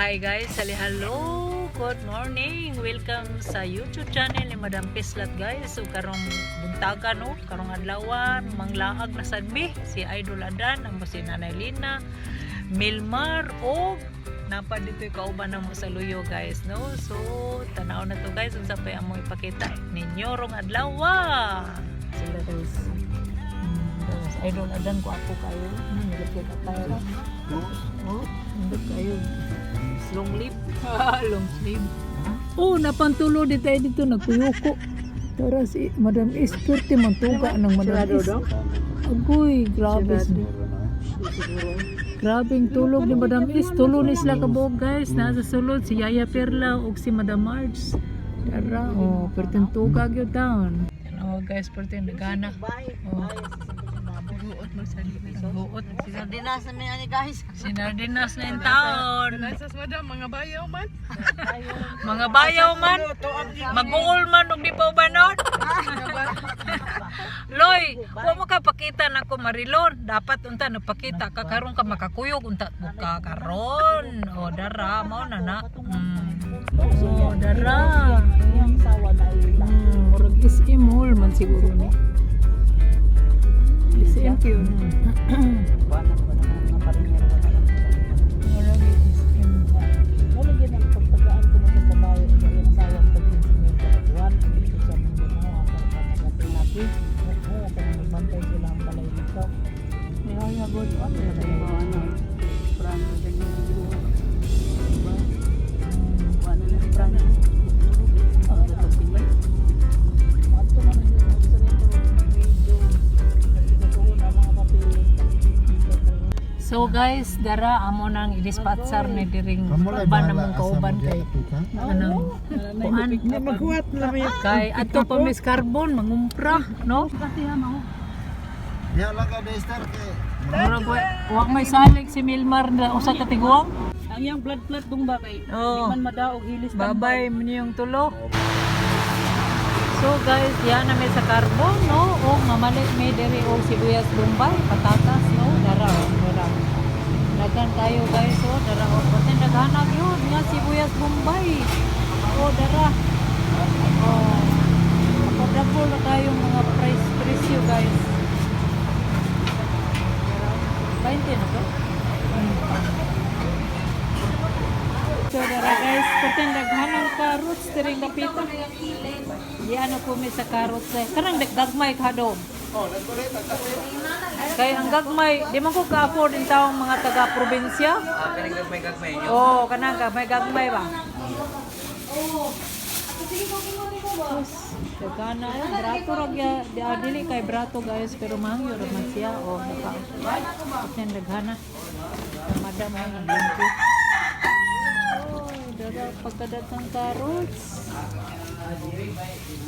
Hi guys, hello, good morning. Welcome sa YouTube channel ni Madam Pislat guys. So karong buntagan no, karong adlawan, manglaag na sadbi si Idol Adan, ang si Nanay Lina, Milmar o napa dito kauban na mo sa luyo guys no. So tanaw na to guys, unsa pa among ipakita ninyo rong adlaw. Sila guys. Idol Adan ko ako kayo. Nilagay ka tayo. Oh, hindi kayo. Long sleeve. Long sleeve. Oh, napantulo dito nagkuyuko. Tara si Madam Is, pwerte man tuga ng Madam Is. Agoy, grabe. Grabing tulog ni Madam Is. Tulo ni sila kabog guys. Nasa sulod si Yaya Perla o si Madam Marge. Tara, oh, pwerte tuga yun down. Oh guys, pwerte nagana. Oh. Buot mo sa linis. Buot. Sinardinas na niya ni guys. Sinardinas na yung taon. Nasas madam, mga bayaw man. Mga bayaw man. Mag-uol man og di pa ubanon. Loy, wa mo ka pakita na ko Marilon. Dapat unta napakita ka karon ka makakuyog unta buka karon. O dara mao na na. O dara. Murag is imol man siguro ni. Thank you. So guys, dara amo nang i-dispatcher ni diring uban namong kauban kay anang kuan Maghuwat na may. kay adto pa mis carbon mangumpra no. Ya lang ka destar kay. Murag wa may salig si Milmar na usa ka tiguang. Ang yang blood dong ba kay. Oh. Man madaog hilis. Babay mo niyong tulo. So guys, yan na may sa carbon no. O mamalit may diri o sibuyas bombay, patatas no. Dara dara. Dagan tayo guys, oh, dara o pati naghanap yun nga sibuyas bombay. Oh, dara. Oh. Affordable na tayong mga presyo guys. 20 na to. So dara guys, pati naghanap carrots tiring dapita. Di ano po may sa carrots eh. Karang gagmay kadom. Kaya ang gagmay, di man ko ka-afford yung taong mga taga-probinsya. Kanang gagmay nyo. Oo, kanang gagmay ba? Kagana, brato ragya, dili kay brato guys, pero mahangyo raman siya. O, naka, at yan naghana. Madam ay naglingki. Oh, dara pagkadatang carrots.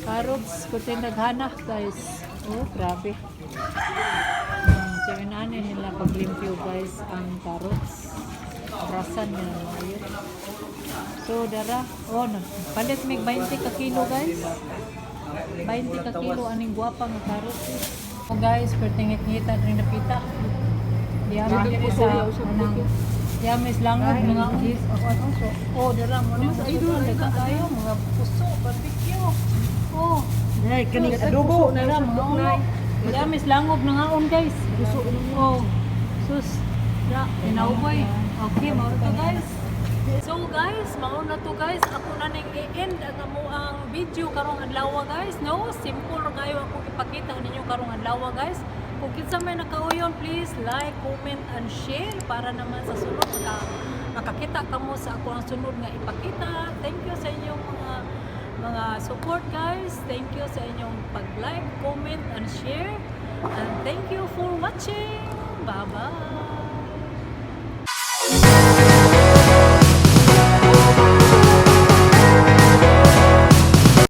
Carrots, puti naghana guys. Oh, grabe. So, inaanin nila paglimpyo guys ang carrots. Abrasan nila ayun. So, dara. Oh, palit may 20 ka kilo guys. 20 ka kilo aning guwapa nga carrots. Oh guys, pertingit-ngita rin napita. Diyamin din sa anang diyamis langog mga ugis. Oh, dara mo na sa idol. Daga tayo mga puso, barbecue. Oh. Ay, kaning adobo na lang mga unay. Diyamis langog na ngaon guys. Puso oh. Sus. Da, inaubay. Okay, mao to guys. So guys, mao na to guys. Ako na ning i-end ang amuang video karong adlaw guys. No, simple ra kayo ako ipakita ninyo karong adlaw guys. Kung kinsa may nakauyon, please like, comment and share para naman sa sunod makakita kamo sa ako ang sunod nga ipakita. Thank you sa inyong mga support guys. Thank you sa inyong pag-like, comment and share. And thank you for watching. Bye-bye.